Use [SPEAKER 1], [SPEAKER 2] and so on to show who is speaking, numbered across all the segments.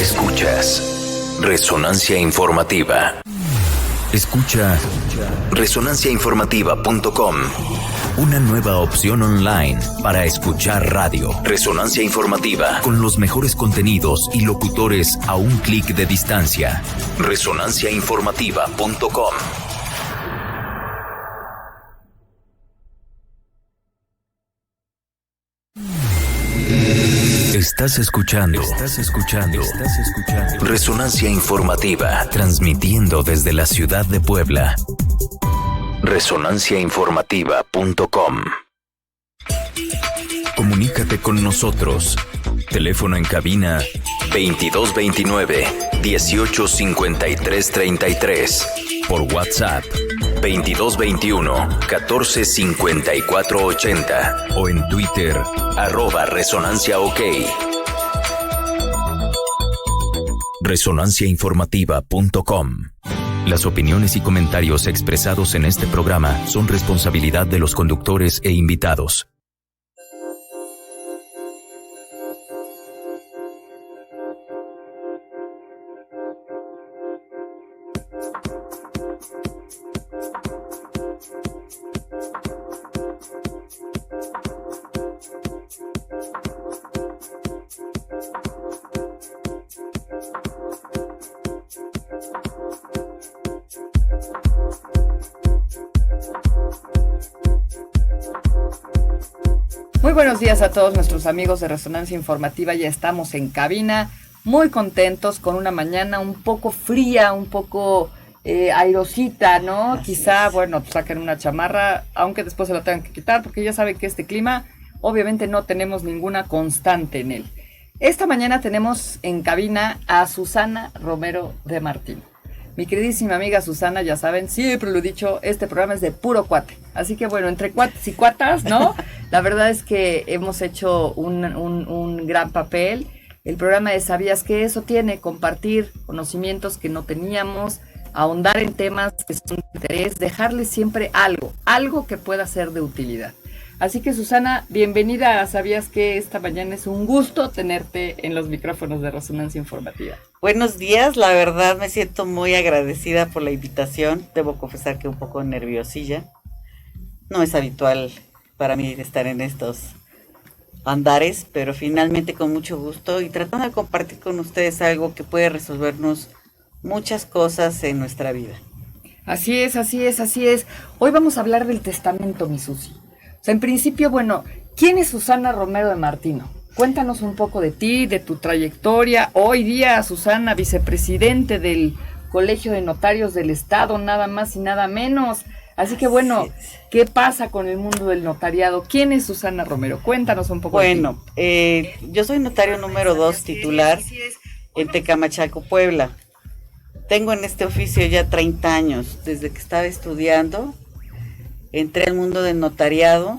[SPEAKER 1] Escuchas Resonancia Informativa. Escucha resonanciainformativa.com. Una nueva opción online para escuchar radio. Resonancia Informativa, con los mejores contenidos y locutores a un clic de distancia. resonanciainformativa.com. Estás escuchando Resonancia Informativa, transmitiendo desde la ciudad de Puebla. resonanciainformativa.com. Comunícate con nosotros. Teléfono en cabina 2229-185333. Por WhatsApp 2221-145480. O en Twitter @ResonanciaOK. resonanciainformativa.com. Las opiniones y comentarios expresados en este programa son responsabilidad de los conductores e invitados.
[SPEAKER 2] Muy buenos días a todos nuestros amigos de Resonancia Informativa. Ya estamos en cabina, muy contentos, con una mañana un poco fría, un poco airosita, ¿no? Así quizá, bueno, saquen una chamarra, aunque después se la tengan que quitar, porque ya saben que este clima, obviamente no tenemos ninguna constante en él. Esta mañana tenemos en cabina a Susana Romero de Martino. Mi queridísima amiga Susana, ya saben, siempre lo he dicho, este programa es de puro cuate. Así que bueno, entre cuates y cuatas, ¿no? La verdad es que hemos hecho un gran papel. El programa de ¿Sabías qué? Eso tiene, compartir conocimientos que no teníamos, ahondar en temas que son de interés, dejarles siempre algo que pueda ser de utilidad. Así que Susana, bienvenida a ¿Sabías qué? Esta mañana es un gusto tenerte en los micrófonos de Resonancia Informativa.
[SPEAKER 3] Buenos días, la verdad me siento muy agradecida por la invitación. Debo confesar que un poco nerviosilla. No es habitual para mí estar en estos andares, pero finalmente con mucho gusto y tratando de compartir con ustedes algo que puede resolvernos muchas cosas en nuestra vida.
[SPEAKER 2] Así es. Hoy vamos a hablar del testamento, mi Susi. O sea, en principio, bueno, ¿quién es Susana Romero de Martino? Cuéntanos un poco de ti, de tu trayectoria. Hoy día, Susana, vicepresidente del Colegio de Notarios del Estado, nada más y nada menos. Así que bueno, ¿qué pasa con el mundo del notariado? ¿Quién es Susana Romero? Cuéntanos un poco de ti.
[SPEAKER 3] Bueno, yo soy notario número 2 titular en Tecamachalco, Puebla. Tengo en este oficio ya 30 años, desde que estaba estudiando. Entré al mundo del notariado,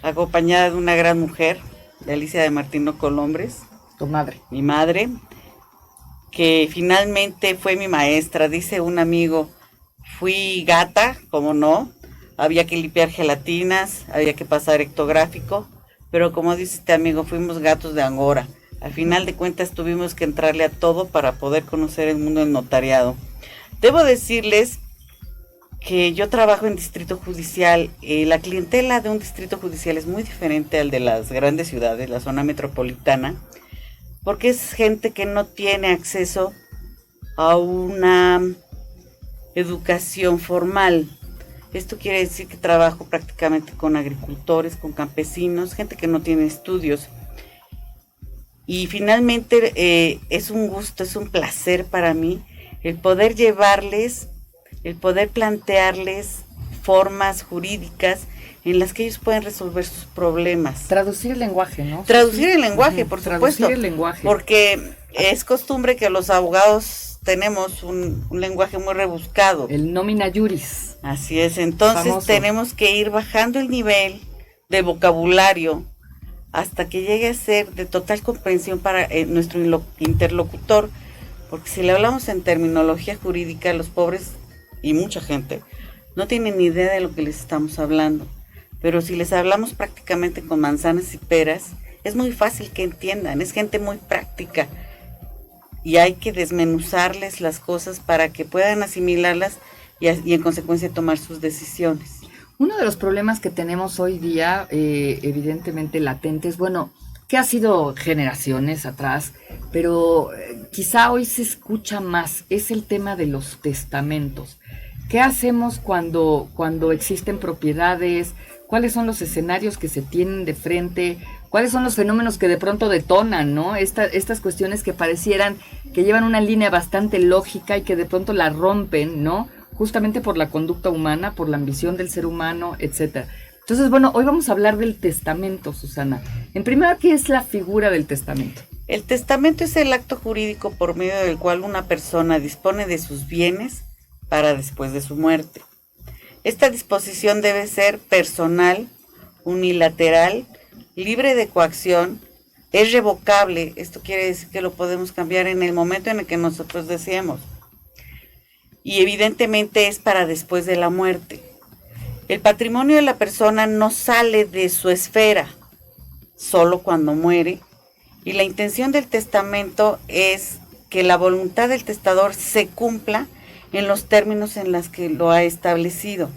[SPEAKER 3] acompañada de una gran mujer, de Alicia de Martino Colombres.
[SPEAKER 2] Tu madre.
[SPEAKER 3] Mi madre, que finalmente fue mi maestra. Dice un amigo, fui gata, como no, había que limpiar gelatinas, había que pasar ectográfico, pero como dice este amigo, fuimos gatos de Angora. Al final de cuentas tuvimos que entrarle a todo para poder conocer el mundo del notariado. Debo decirles que yo trabajo en distrito judicial. La clientela de un distrito judicial es muy diferente al de las grandes ciudades, la zona metropolitana, porque es gente que no tiene acceso a una educación formal. Esto quiere decir que trabajo prácticamente con agricultores, con campesinos, gente que no tiene estudios. Y finalmente es un gusto, es un placer para mí el poder llevarles, el poder plantearles formas jurídicas en las que ellos pueden resolver sus problemas.
[SPEAKER 2] Traducir el lenguaje, ¿no?
[SPEAKER 3] Traducir el lenguaje, por supuesto.
[SPEAKER 2] Traducir el lenguaje.
[SPEAKER 3] Porque es costumbre que los abogados tenemos un lenguaje muy rebuscado.
[SPEAKER 2] El nomina juris.
[SPEAKER 3] Así es, entonces famoso. Tenemos que ir bajando el nivel de vocabulario hasta que llegue a ser de total comprensión para nuestro interlocutor, porque si le hablamos en terminología jurídica, los pobres y mucha gente no tienen ni idea de lo que les estamos hablando, pero si les hablamos prácticamente con manzanas y peras, es muy fácil que entiendan. Es gente muy práctica y hay que desmenuzarles las cosas para que puedan asimilarlas y en consecuencia tomar sus decisiones.
[SPEAKER 2] Uno de los problemas que tenemos hoy día, evidentemente latentes, bueno, que ha sido generaciones atrás, pero quizá hoy se escucha más, es el tema de los testamentos. ¿Qué hacemos cuando existen propiedades? ¿Cuáles son los escenarios que se tienen de frente? ¿Cuáles son los fenómenos que de pronto detonan, ¿no? Estas cuestiones que parecieran que llevan una línea bastante lógica y que de pronto la rompen, ¿no? Justamente por la conducta humana, por la ambición del ser humano, etcétera. Entonces, bueno, hoy vamos a hablar del testamento, Susana. En primer, ¿qué es la figura del testamento?
[SPEAKER 3] El testamento es el acto jurídico por medio del cual una persona dispone de sus bienes para después de su muerte. Esta disposición debe ser personal, unilateral, libre de coacción, es revocable. Esto quiere decir que lo podemos cambiar en el momento en el que nosotros deseemos. Y evidentemente es para después de la muerte. El patrimonio de la persona no sale de su esfera, solo cuando muere. Y la intención del testamento es que la voluntad del testador se cumpla en los términos en los que lo ha establecido.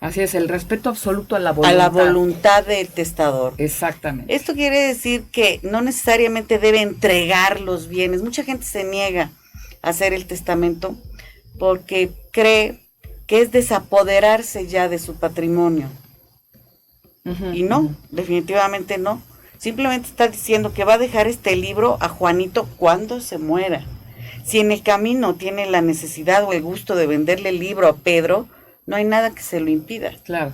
[SPEAKER 2] Así es, el respeto absoluto a la voluntad.
[SPEAKER 3] A la voluntad del testador.
[SPEAKER 2] Exactamente.
[SPEAKER 3] Esto quiere decir que no necesariamente debe entregar los bienes. Mucha gente se niega a hacer el testamento porque cree que es desapoderarse ya de su patrimonio. Y no, definitivamente no. Simplemente está diciendo que va a dejar este libro a Juanito cuando se muera. Si en el camino tiene la necesidad o el gusto de venderle el libro a Pedro, no hay nada que se lo impida.
[SPEAKER 2] Claro.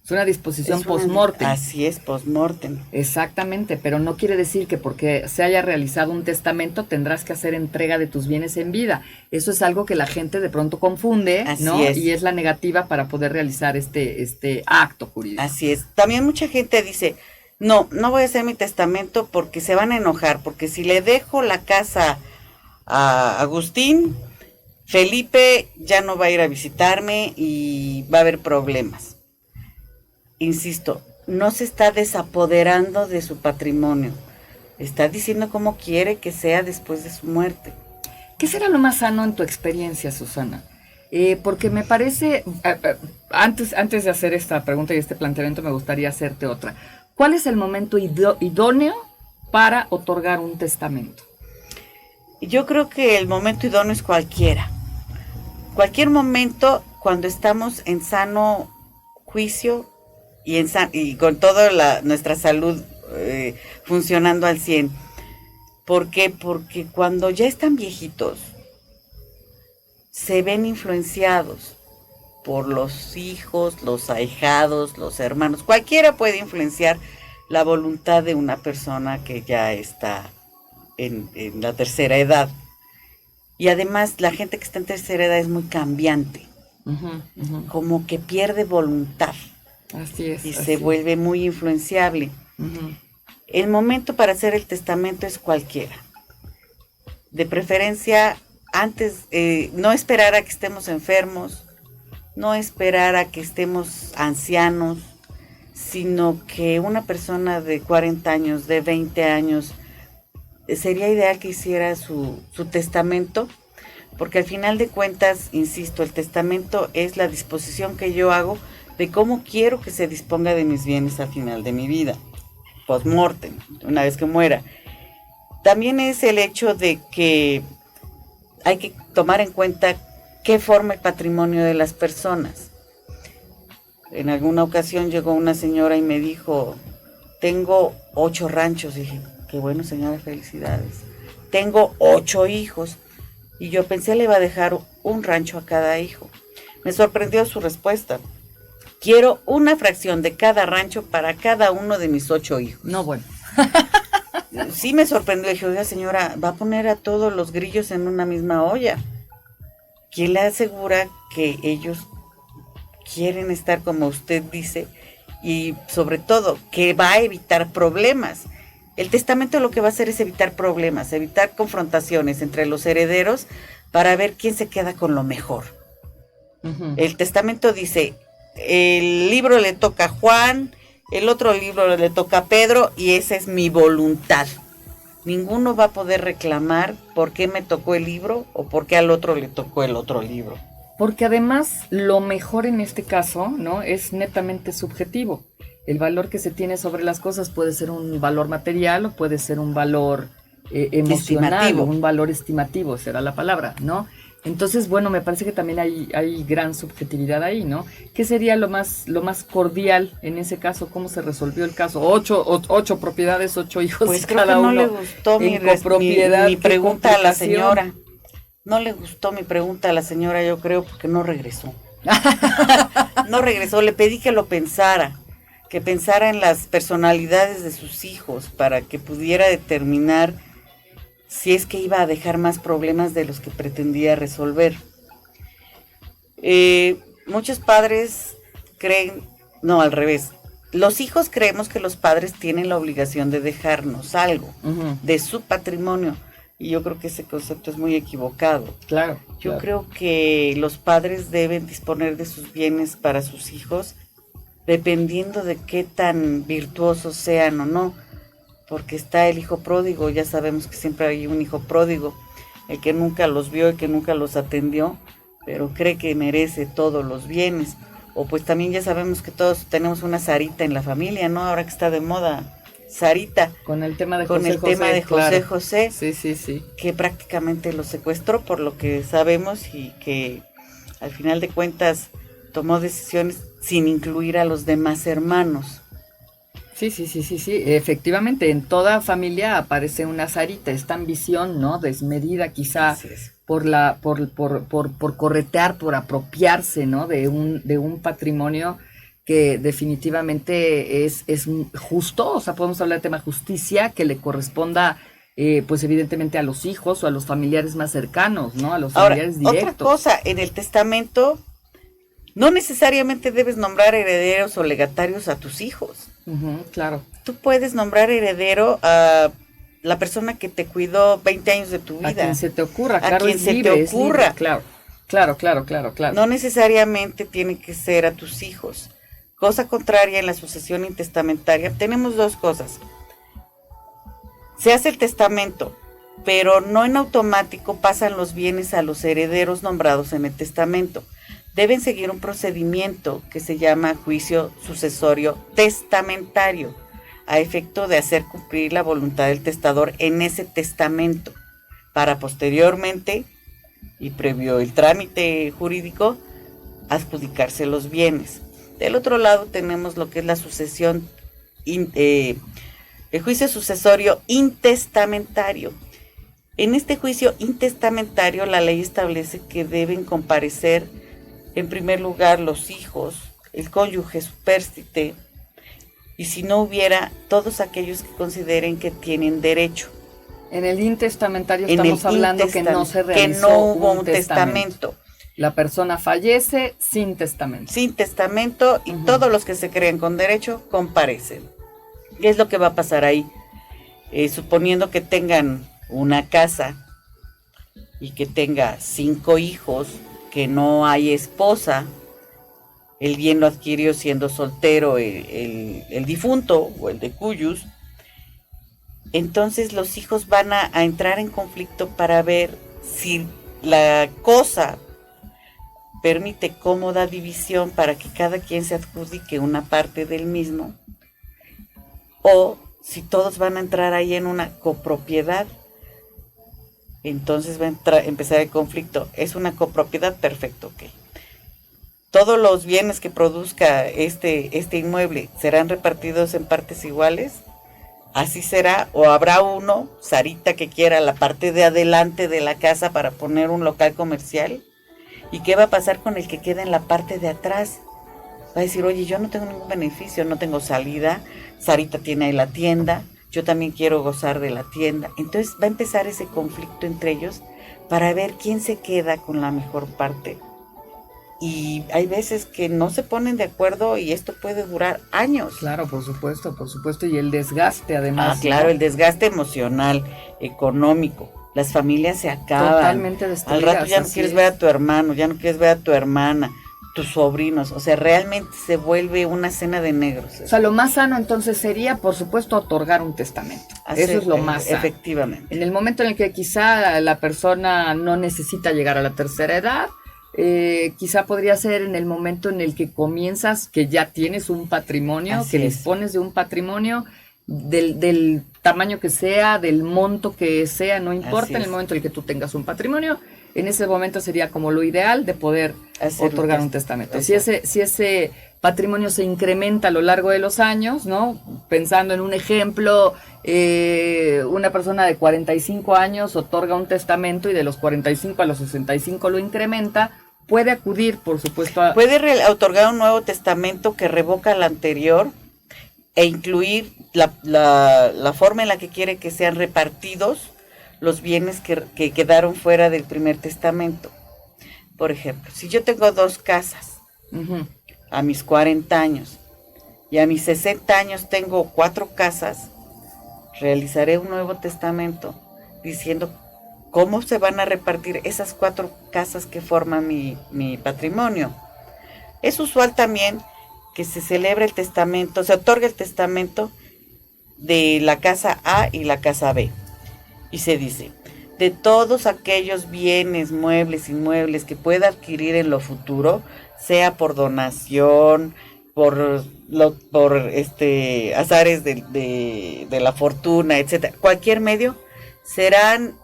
[SPEAKER 2] Es una disposición post-mortem.
[SPEAKER 3] Así es, post-mortem.
[SPEAKER 2] Exactamente, pero no quiere decir que porque se haya realizado un testamento tendrás que hacer entrega de tus bienes en vida. Eso es algo que la gente de pronto confunde,
[SPEAKER 3] Así
[SPEAKER 2] ¿no?
[SPEAKER 3] es.
[SPEAKER 2] Y es la negativa para poder realizar este acto jurídico.
[SPEAKER 3] Así es. También mucha gente dice, no voy a hacer mi testamento porque se van a enojar, porque si le dejo la casa a Agustín, Felipe ya no va a ir a visitarme y va a haber problemas. Insisto, no se está desapoderando de su patrimonio, está diciendo cómo quiere que sea después de su muerte.
[SPEAKER 2] ¿Qué será lo más sano en tu experiencia, Susana? Porque me parece, antes de hacer esta pregunta y este planteamiento, me gustaría hacerte otra. ¿Cuál es el momento idóneo para otorgar un testamento?
[SPEAKER 3] Yo creo que el momento idóneo es cualquiera. Cualquier momento cuando estamos en sano juicio y con toda nuestra salud funcionando al 100. ¿Por qué? Porque cuando ya están viejitos, se ven influenciados por los hijos, los ahijados, los hermanos. Cualquiera puede influenciar la voluntad de una persona que ya está en la tercera edad. Y además la gente que está en tercera edad es muy cambiante, como que pierde voluntad.
[SPEAKER 2] Así es.
[SPEAKER 3] Y se vuelve muy influenciable. El momento para hacer el testamento es cualquiera. De preferencia, antes, no esperar a que estemos enfermos, no esperar a que estemos ancianos, sino que una persona de 40 años, de 20 años, sería ideal que hiciera su testamento, porque al final de cuentas, insisto, el testamento es la disposición que yo hago de cómo quiero que se disponga de mis bienes al final de mi vida, post-mortem, una vez que muera. También es el hecho de que hay que tomar en cuenta qué forma el patrimonio de las personas. En alguna ocasión llegó una señora y me dijo, tengo 8 ranchos. Y dije, qué bueno, señora, felicidades. Tengo 8 hijos. Y yo pensé le iba a dejar un rancho a cada hijo. Me sorprendió su respuesta. Quiero una fracción de cada rancho para cada uno de mis 8 hijos.
[SPEAKER 2] No, bueno.
[SPEAKER 3] Sí me sorprendió. Dije, oiga, señora, va a poner a todos los grillos en una misma olla. ¿Quién le asegura que ellos quieren estar como usted dice? Y sobre todo, que va a evitar problemas. El testamento lo que va a hacer es evitar problemas, evitar confrontaciones entre los herederos para ver quién se queda con lo mejor. El testamento dice, el libro le toca a Juan, el otro libro le toca a Pedro y esa es mi voluntad. ninguno va a poder reclamar por qué me tocó el libro o por qué al otro le tocó el otro libro.
[SPEAKER 2] Porque además lo mejor en este caso, ¿no?, es netamente subjetivo. El valor que se tiene sobre las cosas puede ser un valor material o puede ser un valor emocional,
[SPEAKER 3] estimativo.
[SPEAKER 2] O un valor estimativo, será la palabra, ¿no? Entonces, bueno, me parece que también hay gran subjetividad ahí, ¿no? ¿Qué sería lo más cordial en ese caso? ¿Cómo se resolvió el caso? Ocho propiedades, 8 hijos,
[SPEAKER 3] Pues creo
[SPEAKER 2] cada
[SPEAKER 3] que no
[SPEAKER 2] uno
[SPEAKER 3] le gustó mi
[SPEAKER 2] copropiedad.
[SPEAKER 3] pregunta a la
[SPEAKER 2] complicación.
[SPEAKER 3] señora. No le gustó mi pregunta a la señora, yo creo, porque no regresó. No regresó, le pedí que lo pensara, que pensara en las personalidades de sus hijos para que pudiera determinar si es que iba a dejar más problemas de los que pretendía resolver. Muchos padres creen, no, al revés. Los hijos creemos que los padres tienen la obligación de dejarnos algo de su patrimonio. Y yo creo que ese concepto es muy equivocado.
[SPEAKER 2] Claro.
[SPEAKER 3] Yo creo que los padres deben disponer de sus bienes para sus hijos, dependiendo de qué tan virtuosos sean o no. Porque está el hijo pródigo, ya sabemos que siempre hay un hijo pródigo, el que nunca los vio, el que nunca los atendió, pero cree que merece todos los bienes. O pues también ya sabemos que todos tenemos una Sarita en la familia, ¿no? Ahora que está de moda Sarita.
[SPEAKER 2] Con el tema de
[SPEAKER 3] José José,
[SPEAKER 2] claro.
[SPEAKER 3] José,
[SPEAKER 2] sí.
[SPEAKER 3] que prácticamente lo secuestró, por lo que sabemos, y que al final de cuentas tomó decisiones sin incluir a los demás hermanos.
[SPEAKER 2] Sí, efectivamente, en toda familia aparece una Sarita, esta ambición, ¿no?, desmedida quizá por corretear, por apropiarse, ¿no?, de un patrimonio que definitivamente es justo, o sea, podemos hablar de tema justicia, que le corresponda, pues evidentemente a los hijos o a los familiares más cercanos, ¿no?, a los familiares directos.
[SPEAKER 3] Otra cosa, en el testamento no necesariamente debes nombrar herederos o legatarios a tus hijos.
[SPEAKER 2] Claro.
[SPEAKER 3] Tú puedes nombrar heredero a la persona que te cuidó 20 años de tu vida.
[SPEAKER 2] A quien se te ocurra,
[SPEAKER 3] a quien se te ocurra.
[SPEAKER 2] Claro.
[SPEAKER 3] No necesariamente tiene que ser a tus hijos. Cosa contraria, en la sucesión intestamentaria tenemos dos cosas. Se hace el testamento, pero no en automático pasan los bienes a los herederos nombrados en el testamento. Deben seguir un procedimiento que se llama juicio sucesorio testamentario, a efecto de hacer cumplir la voluntad del testador en ese testamento, para posteriormente, y previo el trámite jurídico, adjudicarse los bienes. Del otro lado tenemos lo que es la sucesión, el juicio sucesorio intestamentario. En este juicio intestamentario la ley establece que deben comparecer en primer lugar los hijos, el cónyuge supérstite, y si no hubiera, todos aquellos que consideren que tienen derecho.
[SPEAKER 2] En el intestamentario estamos hablando que no se realizó,
[SPEAKER 3] que no hubo un testamento.
[SPEAKER 2] La persona fallece sin testamento.
[SPEAKER 3] Sin testamento, y todos los que se creen con derecho comparecen. ¿Qué es lo que va a pasar ahí? Suponiendo que tengan una casa y que tenga 5 hijos, que no hay esposa, el bien lo adquirió siendo soltero el difunto o el de cuyus, entonces los hijos van a entrar en conflicto para ver si la cosa permite cómoda división para que cada quien se adjudique una parte del mismo, o si todos van a entrar ahí en una copropiedad. Entonces va a empezar el conflicto. ¿Es una copropiedad? Perfecto, ok. ¿Todos los bienes que produzca este inmueble serán repartidos en partes iguales? Así será. ¿O habrá uno, Sarita, que quiera la parte de adelante de la casa para poner un local comercial? ¿Y qué va a pasar con el que queda en la parte de atrás? Va a decir, oye, yo no tengo ningún beneficio, no tengo salida, Sarita tiene ahí la tienda, yo también quiero gozar de la tienda. Entonces va a empezar ese conflicto entre ellos para ver quién se queda con la mejor parte. Y hay veces que no se ponen de acuerdo y esto puede durar años.
[SPEAKER 2] Claro, por supuesto, y el desgaste además.
[SPEAKER 3] Claro, ¿no? El desgaste emocional, económico. Las familias se acaban.
[SPEAKER 2] Totalmente destruidas.
[SPEAKER 3] Al rato ya no quieres ver a tu hermano, ya no quieres ver a tu hermana. tus sobrinos, o sea, realmente se vuelve una cena de negros.
[SPEAKER 2] O sea, lo más sano entonces sería, por supuesto, otorgar un testamento. Eso es lo más sano.
[SPEAKER 3] Efectivamente.
[SPEAKER 2] En el momento en el que quizá la persona no necesita llegar a la tercera edad, quizá podría ser en el momento en el que comienzas, que ya tienes un patrimonio,
[SPEAKER 3] Así
[SPEAKER 2] que
[SPEAKER 3] es.
[SPEAKER 2] dispones de un patrimonio del tamaño que sea, del monto que sea, no importa.
[SPEAKER 3] Así
[SPEAKER 2] En
[SPEAKER 3] es.
[SPEAKER 2] el momento en el que tú tengas un patrimonio, en ese momento sería como lo ideal de poder
[SPEAKER 3] Hacer
[SPEAKER 2] otorgar un testamento. Si
[SPEAKER 3] Exacto.
[SPEAKER 2] ese patrimonio se incrementa a lo largo de los años, ¿no? Pensando en un ejemplo, una persona de 45 años otorga un testamento y de los 45 a los 65 lo incrementa, puede acudir, por supuesto, a...
[SPEAKER 3] Puede otorgar un nuevo testamento que revoca el anterior e incluir la forma en la que quiere que sean repartidos los bienes que quedaron fuera del primer testamento. Por ejemplo, si yo tengo 2 casas
[SPEAKER 2] Ujú.
[SPEAKER 3] a mis 40 años y a mis 60 años tengo 4 casas, realizaré un nuevo testamento diciendo cómo se van a repartir esas 4 casas que forman mi patrimonio. Es usual también que se celebre el testamento, se otorga el testamento de la casa A y la casa B. Y se dice, de todos aquellos bienes, muebles, inmuebles que pueda adquirir en lo futuro, sea por donación, por azares de la fortuna, etcétera, cualquier medio, serán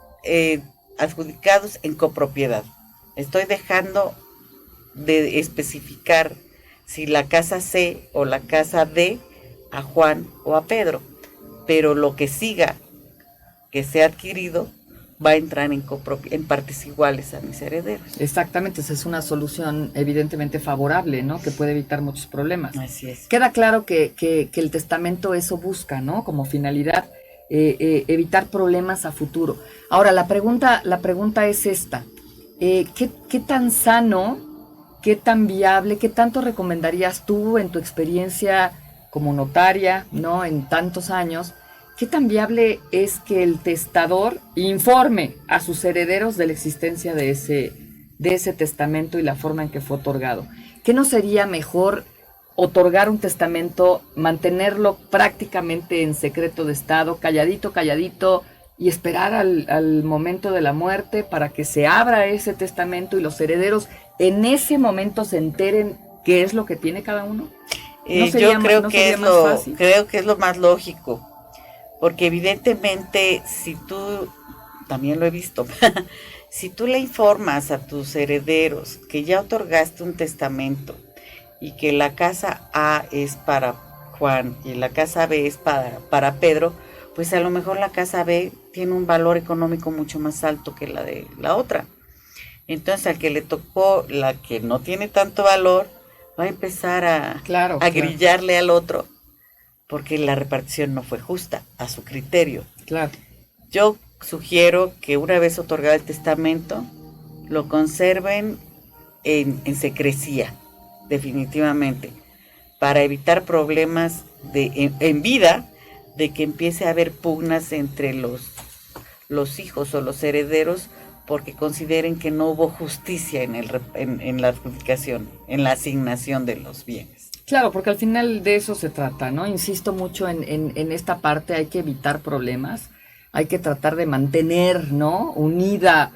[SPEAKER 3] adjudicados en copropiedad. Estoy dejando de especificar si la casa C o la casa D a Juan o a Pedro, pero lo que siga que sea adquirido va a entrar en partes iguales a mis herederos.
[SPEAKER 2] Exactamente, esa es una solución evidentemente favorable, ¿no? Que puede evitar muchos problemas.
[SPEAKER 3] Así es.
[SPEAKER 2] Queda claro que el testamento eso busca, ¿no? Como finalidad, evitar problemas a futuro. Ahora, la pregunta es esta. ¿Qué tan sano, qué tan viable, qué tanto recomendarías tú en tu experiencia como notaria, ¿no? En tantos años, ¿qué tan viable es que el testador informe a sus herederos de la existencia de ese testamento y la forma en que fue otorgado? ¿Qué no sería mejor otorgar un testamento, mantenerlo prácticamente en secreto de estado, calladito, y esperar al momento de la muerte para que se abra ese testamento y los herederos en ese momento se enteren qué es lo que tiene cada uno?
[SPEAKER 3] Yo creo que es lo más lógico, porque evidentemente si tú, también lo he visto, si tú le informas a tus herederos que ya otorgaste un testamento y que la casa A es para Juan y la casa B es para Pedro, pues a lo mejor la casa B tiene un valor económico mucho más alto que la de la otra. Entonces al que le tocó la que no tiene tanto valor, va a empezar a grillarle al otro, porque la repartición no fue justa a su criterio.
[SPEAKER 2] Claro.
[SPEAKER 3] Yo sugiero que una vez otorgado el testamento, lo conserven en secrecía, definitivamente, para evitar problemas en vida, de que empiece a haber pugnas entre los hijos o los herederos, porque consideren que no hubo justicia en la adjudicación, en la asignación de los bienes.
[SPEAKER 2] Claro, porque al final de eso se trata, ¿no? Insisto mucho en esta parte, hay que evitar problemas, hay que tratar de mantener, ¿no? Unida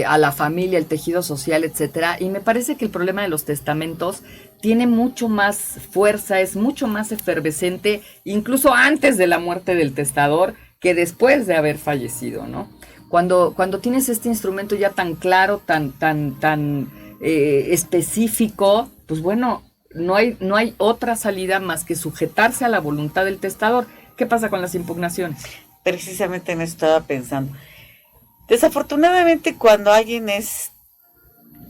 [SPEAKER 2] a la familia, el tejido social, etcétera. Y me parece que el problema de los testamentos tiene mucho más fuerza, es mucho más efervescente, incluso antes de la muerte del testador, que después de haber fallecido, ¿no? Cuando tienes este instrumento ya tan claro, tan específico, pues bueno, no hay otra salida más que sujetarse a la voluntad del testador. ¿Qué pasa con las impugnaciones?
[SPEAKER 3] Precisamente en eso estaba pensando. Desafortunadamente, cuando alguien es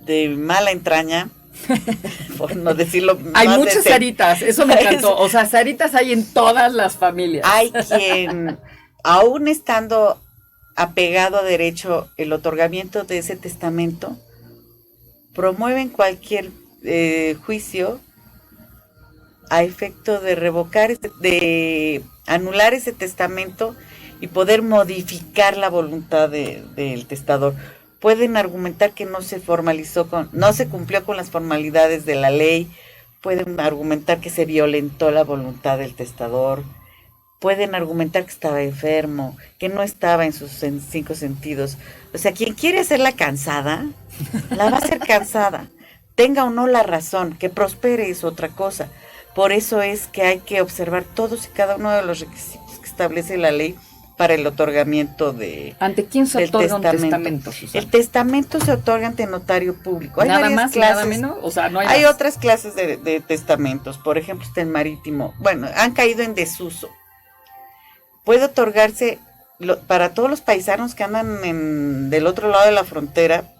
[SPEAKER 3] de mala entraña, por no decirlo más,
[SPEAKER 2] hay muchas Saritas, eso me encantó. O sea, Saritas hay en todas las familias.
[SPEAKER 3] Hay quien, aún estando apegado a derecho el otorgamiento de ese testamento, promueven cualquier juicio a efecto de revocar, de anular ese testamento y poder modificar la voluntad del testador. pueden argumentar que no se cumplió con las formalidades de la ley, pueden argumentar que se violentó la voluntad del testador, pueden argumentar que estaba enfermo, que no estaba en sus 5 sentidos. O sea, quien quiere hacerla cansada, la va a hacer cansada, tenga o no la razón. Que prospere es otra cosa. Por eso es que hay que observar todos y cada uno de los requisitos que establece la ley para el otorgamiento de
[SPEAKER 2] ¿Ante quién se otorga un testamento, Susana?
[SPEAKER 3] El testamento se otorga ante notario público. Hay
[SPEAKER 2] nada más,
[SPEAKER 3] clases,
[SPEAKER 2] nada menos, o sea, no hay
[SPEAKER 3] hay
[SPEAKER 2] más.
[SPEAKER 3] otras clases de testamentos. Por ejemplo, está el marítimo. Bueno, han caído en desuso. Puede otorgarse para todos los paisanos que andan del otro lado de la frontera.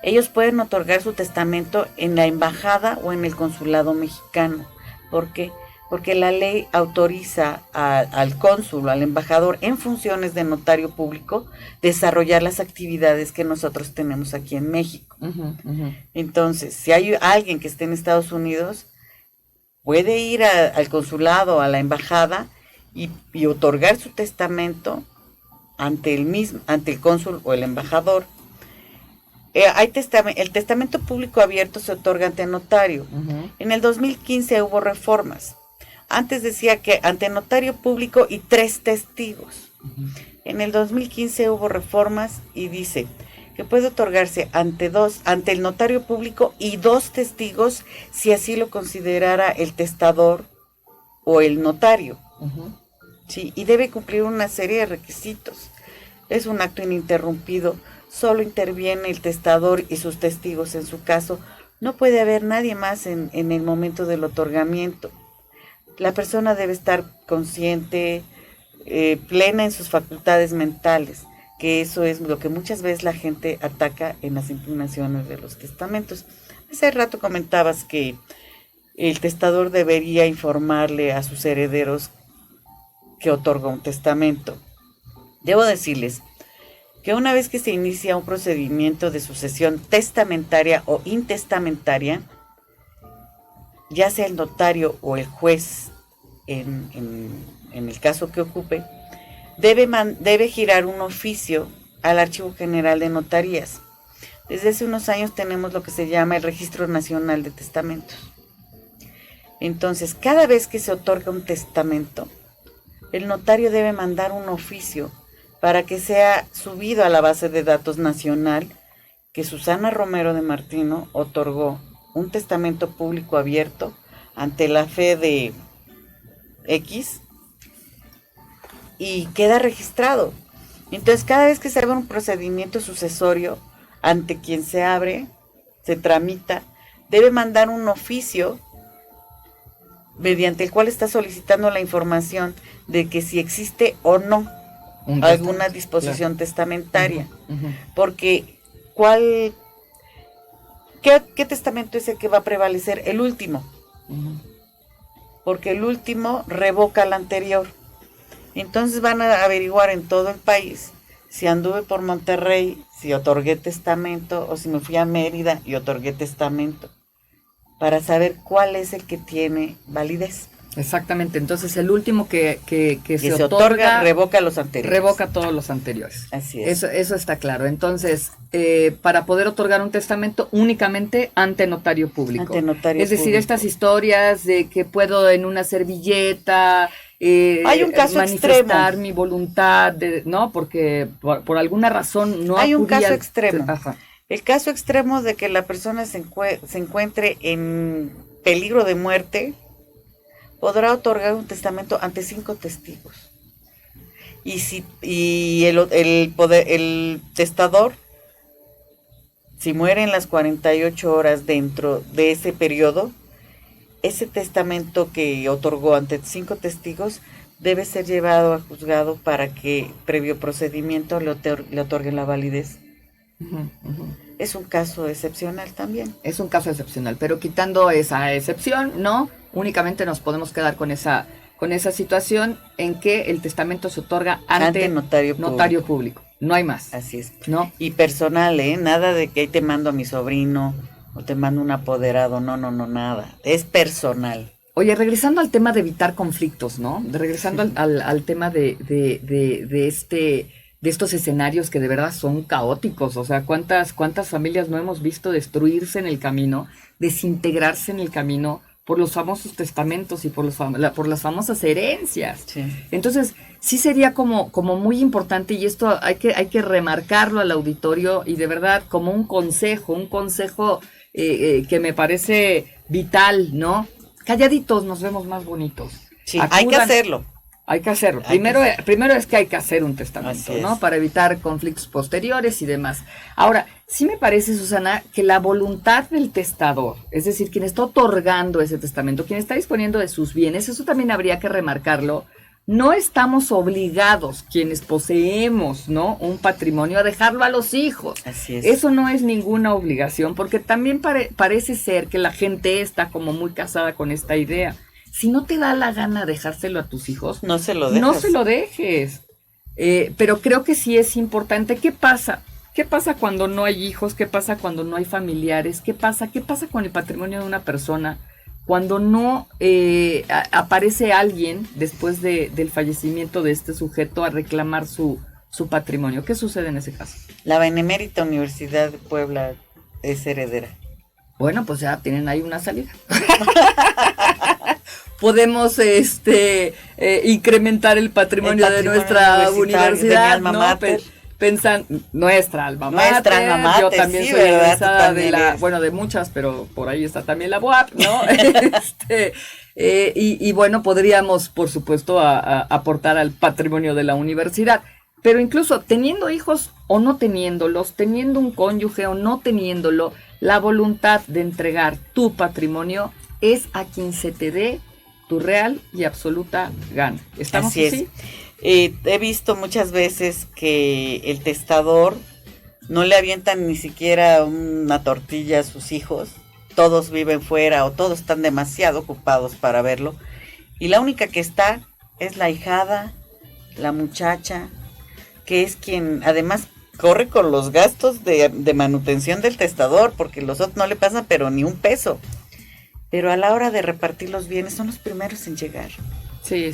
[SPEAKER 3] Ellos pueden otorgar su testamento en la embajada o en el consulado mexicano. ¿Por qué? Porque la ley autoriza al cónsul o al embajador en funciones de notario público desarrollar las actividades que nosotros tenemos aquí en México. Entonces, si hay alguien que esté en Estados Unidos, puede ir al consulado, a la embajada y otorgar su testamento ante el cónsul o el embajador. El testamento público abierto se otorga ante notario. En el 2015 hubo reformas. Antes decía que ante notario público y 3 testigos. En el 2015 hubo reformas y dice que puede otorgarse ante el notario público y 2 testigos si así lo considerara el testador o el notario. Sí, y debe cumplir una serie de requisitos. Es un acto ininterrumpido. Solo interviene el testador y sus testigos en su caso. No puede haber nadie más en el momento del otorgamiento. La persona debe estar consciente, plena en sus facultades mentales, que eso es lo que muchas veces la gente ataca en las impugnaciones de los testamentos. Hace rato comentabas que el testador debería informarle a sus herederos que otorga un testamento. Debo decirles que una vez que se inicia un procedimiento de sucesión testamentaria o intestamentaria, ya sea el notario o el juez, en el caso que ocupe, debe girar un oficio al Archivo General de Notarías. Desde hace unos años tenemos lo que se llama el Registro Nacional de Testamentos. Entonces, cada vez que se otorga un testamento, el notario debe mandar un oficio para que sea subido a la base de datos nacional que Susana Romero de Martino otorgó un testamento público abierto ante la fe de X y queda registrado. Entonces, cada vez que se abre un procedimiento sucesorio ante quien se abre, se tramita, debe mandar un oficio mediante el cual está solicitando la información de que si existe o no alguna disposición testamentaria. Porque ¿qué testamento es el que va a prevalecer? El último. Porque el último revoca al anterior. Entonces van a averiguar en todo el país si anduve por Monterrey, si otorgué testamento, o si me fui a Mérida y otorgué testamento, para saber cuál es el que tiene validez.
[SPEAKER 2] Exactamente, entonces el último que se
[SPEAKER 3] otorga revoca los anteriores.
[SPEAKER 2] Revoca todos los anteriores.
[SPEAKER 3] Así es.
[SPEAKER 2] Eso está claro. Entonces, para poder otorgar un testamento únicamente ante notario público.
[SPEAKER 3] Ante notario
[SPEAKER 2] es decir,
[SPEAKER 3] público.
[SPEAKER 2] Estas historias de que puedo en una servilleta
[SPEAKER 3] hay un caso
[SPEAKER 2] manifestar
[SPEAKER 3] extremo.
[SPEAKER 2] mi voluntad, ¿no? Porque por alguna razón no
[SPEAKER 3] hay un
[SPEAKER 2] acudí
[SPEAKER 3] caso extremo.
[SPEAKER 2] Ajá.
[SPEAKER 3] El caso extremo de que la persona se encuentre en peligro de muerte, podrá otorgar un testamento ante 5 testigos. Y el testador, si muere en las 48 horas dentro de ese periodo, ese testamento que otorgó ante 5 testigos debe ser llevado a juzgado para que, previo procedimiento, le otorguen la validez. Es un caso excepcional también.
[SPEAKER 2] Es un caso excepcional, pero quitando esa excepción, ¿no? Únicamente nos podemos quedar con esa situación en que el testamento se otorga ante notario público. No hay más.
[SPEAKER 3] Así es.
[SPEAKER 2] ¿No?
[SPEAKER 3] Y personal, nada de que ahí te mando a mi sobrino o te mando un apoderado. No, nada. Es personal.
[SPEAKER 2] Oye, regresando al tema de evitar conflictos, ¿no? Regresando al tema de de estos escenarios que de verdad son caóticos. O sea, ¿cuántas familias no hemos visto destruirse en el camino, desintegrarse en el camino por los famosos testamentos y por las famosas herencias?
[SPEAKER 3] Sí.
[SPEAKER 2] Entonces, sí sería como muy importante, y esto hay que remarcarlo al auditorio, y de verdad como un consejo que me parece vital, ¿no? Calladitos nos vemos más bonitos.
[SPEAKER 3] Sí, hay que hacerlo.
[SPEAKER 2] Hay que hacerlo. Primero es que hay que hacer un testamento, ¿no? Para evitar conflictos posteriores y demás. Ahora, sí me parece, Susana, que la voluntad del testador, es decir, quien está otorgando ese testamento, quien está disponiendo de sus bienes, eso también habría que remarcarlo. No estamos obligados, quienes poseemos, ¿no?, un patrimonio, a dejarlo a los hijos.
[SPEAKER 3] Así es.
[SPEAKER 2] Eso no es ninguna obligación, porque también parece ser que la gente está como muy casada con esta idea. Si no te da la gana dejárselo a tus hijos,
[SPEAKER 3] no se lo dejes.
[SPEAKER 2] No se lo dejes. Pero creo que sí es importante. ¿Qué pasa? ¿Qué pasa cuando no hay hijos? ¿Qué pasa cuando no hay familiares? ¿Qué pasa con el patrimonio de una persona cuando no aparece alguien después del fallecimiento de este sujeto a reclamar su patrimonio? ¿Qué sucede en ese caso?
[SPEAKER 3] La Benemérita Universidad de Puebla es heredera.
[SPEAKER 2] Bueno, pues ya tienen ahí una salida. Podemos incrementar el patrimonio de nuestra universidad, ¿no? Nuestra alma mater. Yo también soy egresada de muchas, pero por ahí está también la UAP, ¿no? Y bueno, podríamos, por supuesto, aportar al patrimonio de la universidad. Pero incluso teniendo hijos o no teniéndolos, teniendo un cónyuge o no teniéndolo, la voluntad de entregar tu patrimonio es a quien se te dé tu real y absoluta gana. ¿Estamos así?
[SPEAKER 3] He visto muchas veces que el testador no le avientan ni siquiera una tortilla a sus hijos. Todos viven fuera o todos están demasiado ocupados para verlo. Y la única que está es la ahijada, la muchacha, que es quien además corre con los gastos de manutención del testador, porque los otros no le pasan pero ni un peso. Pero a la hora de repartir los bienes son los primeros en llegar.
[SPEAKER 2] Sí.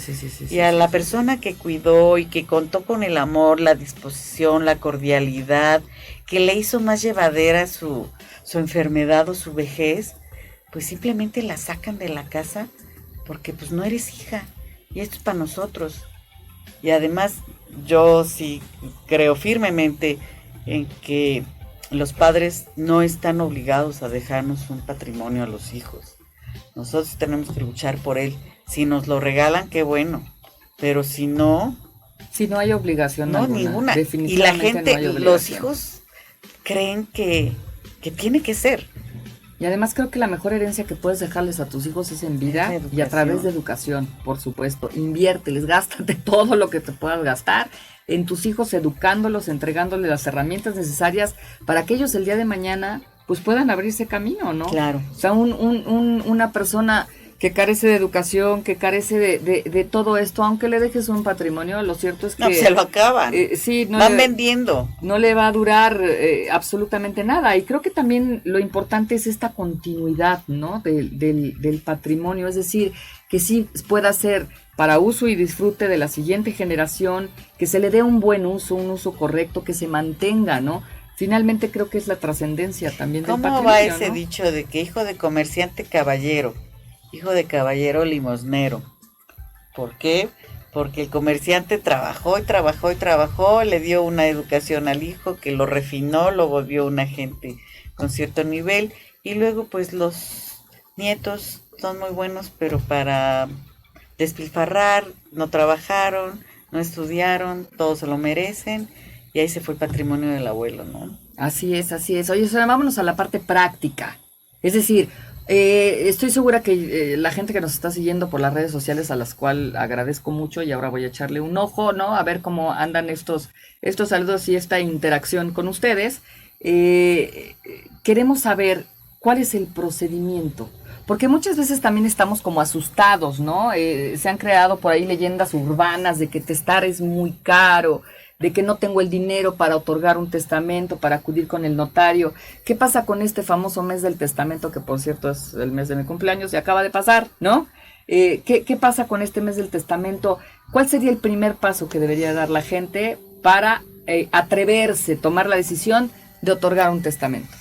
[SPEAKER 3] Y a la persona que cuidó y que contó con el amor, la disposición, la cordialidad, que le hizo más llevadera su enfermedad o su vejez, pues simplemente la sacan de la casa porque pues no eres hija y esto es para nosotros. Y además yo sí creo firmemente en que los padres no están obligados a dejarnos un patrimonio a los hijos. Nosotros tenemos que luchar por él. Si nos lo regalan, qué bueno. Pero si no...
[SPEAKER 2] Si no hay obligación
[SPEAKER 3] no,
[SPEAKER 2] alguna.
[SPEAKER 3] Ninguna.
[SPEAKER 2] Definitivamente
[SPEAKER 3] y la gente,
[SPEAKER 2] no hay obligación.
[SPEAKER 3] los hijos creen que tiene que ser.
[SPEAKER 2] Y además creo que la mejor herencia que puedes dejarles a tus hijos es en vida y a través de educación, por supuesto. Inviérteles, gástate todo lo que te puedas gastar en tus hijos, educándolos, entregándoles las herramientas necesarias para que ellos el día de mañana pues puedan abrirse camino, ¿no?
[SPEAKER 3] Claro.
[SPEAKER 2] O sea, una persona que carece de educación, que carece de todo esto, aunque le dejes un patrimonio, lo cierto es que...
[SPEAKER 3] No, se lo acaban.
[SPEAKER 2] Sí,
[SPEAKER 3] van vendiendo.
[SPEAKER 2] No le va a durar absolutamente nada. Y creo que también lo importante es esta continuidad, ¿no? Del patrimonio, es decir, que sí pueda ser para uso y disfrute de la siguiente generación, que se le dé un buen uso, un uso correcto, que se mantenga, ¿no? Finalmente creo que es la trascendencia también del patrimonio.
[SPEAKER 3] ¿Cómo va ese dicho de que hijo de comerciante caballero, hijo de caballero limosnero? ¿Por qué? Porque el comerciante trabajó, le dio una educación al hijo que lo refinó, lo volvió una gente con cierto nivel, y luego pues los nietos son muy buenos, pero para despilfarrar, no trabajaron, no estudiaron, todos se lo merecen, y ahí se fue el patrimonio del abuelo, ¿no?
[SPEAKER 2] Así es. Oye, vámonos a la parte práctica. Es decir, estoy segura que la gente que nos está siguiendo por las redes sociales, a las cuales agradezco mucho, y ahora voy a echarle un ojo, ¿no? A ver cómo andan estos saludos y esta interacción con ustedes. Queremos saber cuál es el procedimiento. Porque muchas veces también estamos como asustados, ¿no? Se han creado por ahí leyendas urbanas de que testar es muy caro, de que no tengo el dinero para otorgar un testamento, para acudir con el notario. ¿Qué pasa con este famoso mes del testamento, que por cierto es el mes de mi cumpleaños y acaba de pasar, ¿no? ¿Qué pasa con este mes del testamento? ¿Cuál sería el primer paso que debería dar la gente para atreverse, tomar la decisión de otorgar un testamento?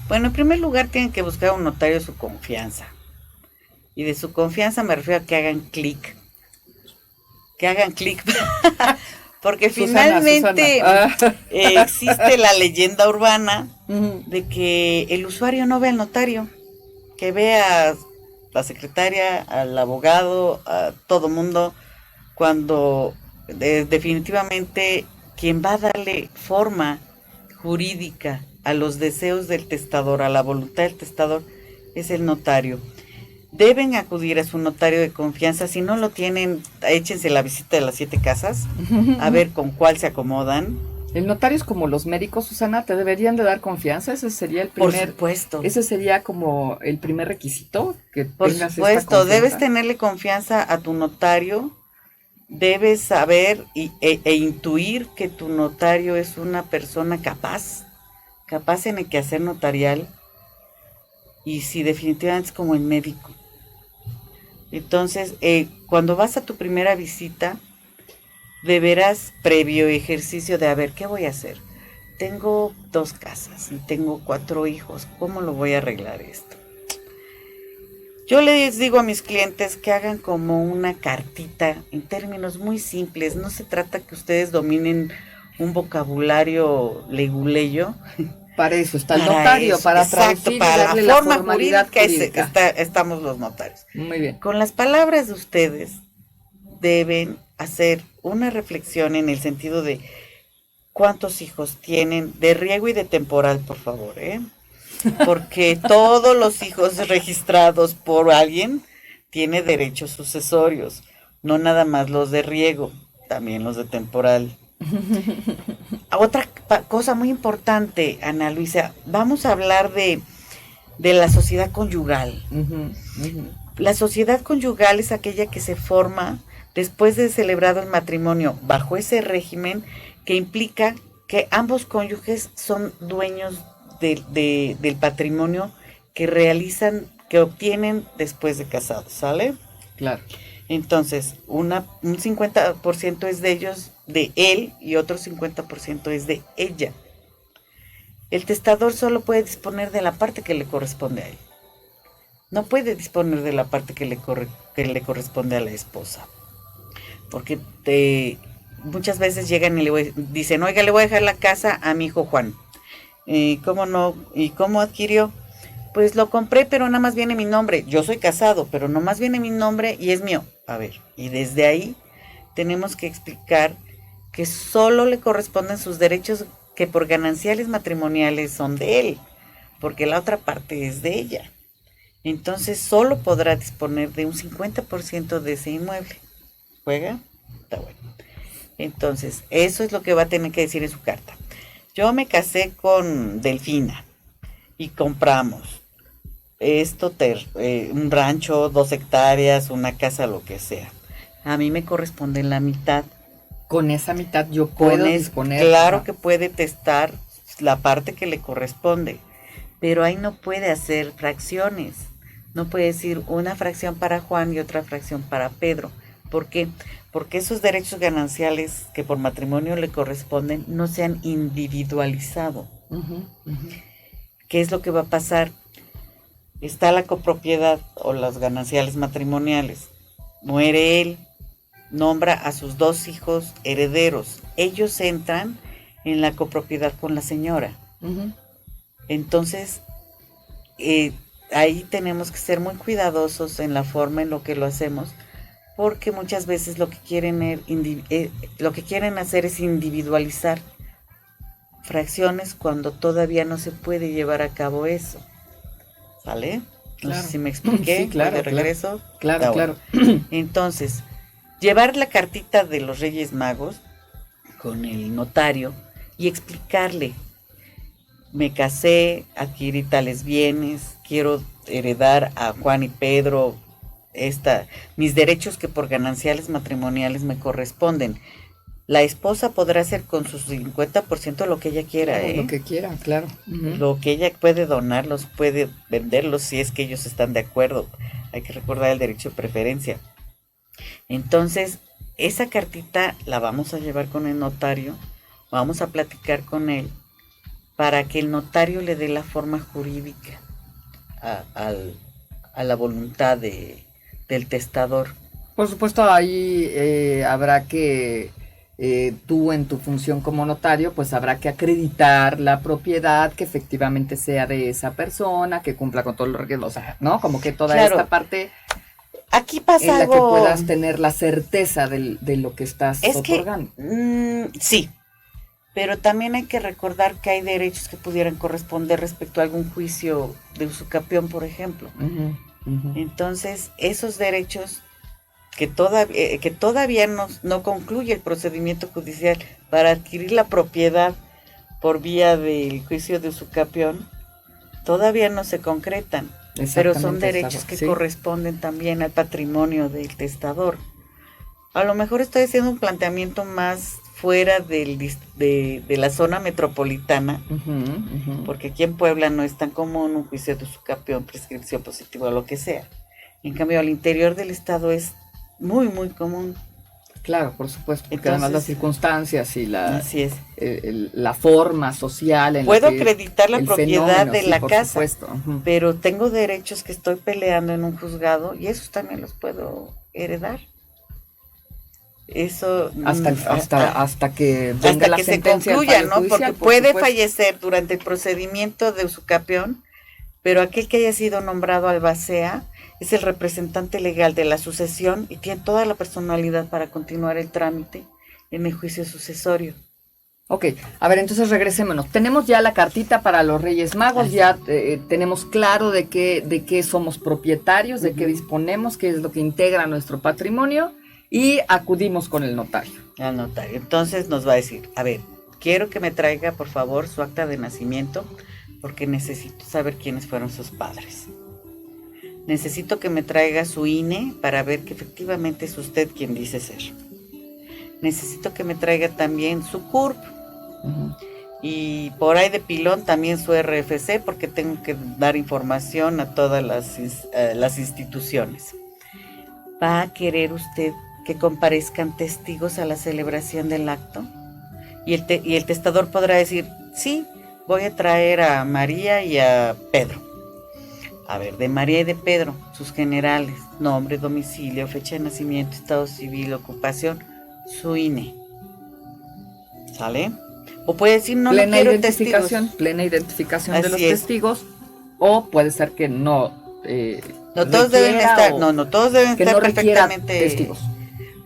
[SPEAKER 3] Bueno, en primer lugar tienen que buscar un notario de su confianza. Y de su confianza me refiero a que hagan clic. Que hagan clic. Porque
[SPEAKER 2] Susana,
[SPEAKER 3] finalmente
[SPEAKER 2] Susana.
[SPEAKER 3] existe la leyenda urbana de que el usuario no ve al notario, que ve a la secretaria, al abogado, a todo mundo, cuando definitivamente quien va a darle forma jurídica a los deseos del testador, a la voluntad del testador, es el notario. Deben acudir a su notario de confianza. Si no lo tienen, échense la visita de las 7 casas, a ver con cuál se acomodan.
[SPEAKER 2] El notario es como los médicos, Susana, te deberían de dar confianza. Ese sería el primer.
[SPEAKER 3] Por supuesto.
[SPEAKER 2] Ese sería como el primer requisito, que
[SPEAKER 3] Por
[SPEAKER 2] tengas
[SPEAKER 3] supuesto,
[SPEAKER 2] esta confianza.
[SPEAKER 3] debes tenerle confianza a tu notario. Debes saber e intuir que tu notario es una persona capaz en el quehacer notarial. Y si definitivamente es como el médico. Entonces, cuando vas a tu primera visita, deberás, previo ejercicio de, a ver, ¿qué voy a hacer? Tengo 2 casas y tengo 4 hijos, ¿cómo lo voy a arreglar esto? Yo les digo a mis clientes que hagan como una cartita en términos muy simples. No se trata que ustedes dominen un vocabulario leguleyo.
[SPEAKER 2] Para eso está el
[SPEAKER 3] Para
[SPEAKER 2] notario,
[SPEAKER 3] eso,
[SPEAKER 2] para
[SPEAKER 3] exacto,
[SPEAKER 2] traducir y
[SPEAKER 3] para
[SPEAKER 2] darle
[SPEAKER 3] la forma
[SPEAKER 2] formalidad
[SPEAKER 3] jurídica estamos los notarios.
[SPEAKER 2] Muy bien.
[SPEAKER 3] Con las palabras de ustedes deben hacer una reflexión en el sentido de cuántos hijos tienen, de riego y de temporal, por favor, porque todos los hijos registrados por alguien tienen derechos sucesorios, no nada más los de riego, también los de temporal. Otra cosa muy importante, Ana Luisa, vamos a hablar de la sociedad conyugal. La sociedad conyugal es aquella que se forma después de celebrado el matrimonio bajo ese régimen que implica que ambos cónyuges son dueños del patrimonio que obtienen después de casados, ¿sale?
[SPEAKER 2] Claro.
[SPEAKER 3] Entonces, un 50% es de ellos, de él, y otro 50% es de ella. El testador solo puede disponer de la parte que le corresponde a él. No puede disponer de la parte que le corresponde a la esposa. Porque muchas veces llegan y dicen, oiga, le voy a dejar la casa a mi hijo Juan. ¿Cómo no? ¿Y cómo adquirió? Pues lo compré, pero nada más viene mi nombre. Yo soy casado, pero nada más viene mi nombre y es mío. A ver, y desde ahí tenemos que explicar que solo le corresponden sus derechos que por gananciales matrimoniales son de él, porque la otra parte es de ella. Entonces solo podrá disponer de un 50% de ese inmueble. ¿Juega? Está bueno. Entonces, eso es lo que va a tener que decir en su carta. Yo me casé con Delfina y compramos un rancho, 2 hectáreas, una casa, lo que sea. A mí me corresponde la mitad.
[SPEAKER 2] Con esa mitad yo puedo disponer.
[SPEAKER 3] Claro que puede testar la parte que le corresponde, pero ahí no puede hacer fracciones. No puede decir una fracción para Juan y otra fracción para Pedro. ¿Por qué? Porque esos derechos gananciales que por matrimonio le corresponden no se han individualizado. ¿Qué es lo que va a pasar? Está la copropiedad o los gananciales matrimoniales. Muere él, nombra a sus 2 hijos herederos. Ellos entran en la copropiedad con la señora. Entonces, ahí tenemos que ser muy cuidadosos en la forma en lo que lo hacemos, porque muchas veces lo que quieren hacer es individualizar fracciones cuando todavía no se puede llevar a cabo eso. ¿Sale? No sé si me expliqué.
[SPEAKER 2] Sí, claro,
[SPEAKER 3] de regreso.
[SPEAKER 2] Claro.
[SPEAKER 3] Bueno. Entonces, llevar la cartita de los Reyes Magos con el notario y explicarle: me casé, adquirí tales bienes, quiero heredar a Juan y Pedro mis derechos que por gananciales matrimoniales me corresponden. La esposa podrá hacer con su 50% lo que ella quiera,
[SPEAKER 2] Lo que quiera, claro.
[SPEAKER 3] Lo que ella puede donarlos, puede venderlos si es que ellos están de acuerdo. Hay que recordar el derecho de preferencia. Entonces, esa cartita la vamos a llevar con el notario vamos a platicar con él para que el notario le dé la forma jurídica a la voluntad del testador.
[SPEAKER 2] Por supuesto, ahí habrá que, tú en tu función como notario, pues habrá que acreditar la propiedad, que efectivamente sea de esa persona, que cumpla con todos los requisitos, o sea, ¿no? Como que toda esta parte
[SPEAKER 3] aquí pasa
[SPEAKER 2] en la
[SPEAKER 3] algo,
[SPEAKER 2] que puedas tener la certeza de lo que estás otorgando.
[SPEAKER 3] Sí, pero también hay que recordar que hay derechos que pudieran corresponder respecto a algún juicio de usucapión, por ejemplo. Entonces, esos derechos que todavía no concluye el procedimiento judicial para adquirir la propiedad por vía del juicio de usucapión, todavía no se concretan, pero son derechos que corresponden también al patrimonio del testador. A lo mejor estoy haciendo un planteamiento más fuera de la zona metropolitana, porque aquí en Puebla no es tan común un juicio de usucapión, prescripción positiva o lo que sea. En cambio, al interior del estado es muy, muy común.
[SPEAKER 2] Claro, por supuesto, porque
[SPEAKER 3] Entonces,
[SPEAKER 2] además las circunstancias y
[SPEAKER 3] así es.
[SPEAKER 2] La forma social en
[SPEAKER 3] puedo
[SPEAKER 2] la que
[SPEAKER 3] acreditar la propiedad de la casa,
[SPEAKER 2] supuesto.
[SPEAKER 3] pero tengo derechos que estoy peleando en un juzgado y esos también los puedo heredar. Eso
[SPEAKER 2] hasta que venga
[SPEAKER 3] hasta
[SPEAKER 2] la
[SPEAKER 3] que se
[SPEAKER 2] sentencia,
[SPEAKER 3] concluya, ¿no?
[SPEAKER 2] judicial,
[SPEAKER 3] Porque puede fallecer durante el procedimiento de usucapión, pero aquel que haya sido nombrado albacea es el representante legal de la sucesión y tiene toda la personalidad para continuar el trámite en el juicio sucesorio.
[SPEAKER 2] Ok, a ver, entonces regresémonos. Tenemos ya la cartita para los Reyes Magos, ya tenemos claro de qué somos propietarios, de qué disponemos, qué es lo que integra nuestro patrimonio, y acudimos con el notario.
[SPEAKER 3] Al notario. Entonces nos va a decir, a ver, quiero que me traiga por favor su acta de nacimiento, porque necesito saber quiénes fueron sus padres. Necesito que me traiga su INE para ver que efectivamente es usted quien dice ser. Necesito que me traiga también su CURP. Y por ahí de pilón también su RFC, porque tengo que dar información a todas las instituciones. ¿Va a querer usted que comparezcan testigos a la celebración del acto? Y el testador podrá decir, sí, voy a traer a María y a Pedro. A ver, de María y de Pedro, sus generales, nombre, domicilio, fecha de nacimiento, estado civil, ocupación, su INE. ¿Sale? O puede decir, no quiero testigos.
[SPEAKER 2] Plena identificación
[SPEAKER 3] Así
[SPEAKER 2] de los
[SPEAKER 3] es.
[SPEAKER 2] testigos, o puede ser que no.
[SPEAKER 3] No todos deben estar, no todos deben
[SPEAKER 2] que
[SPEAKER 3] estar
[SPEAKER 2] no
[SPEAKER 3] perfectamente
[SPEAKER 2] testigos.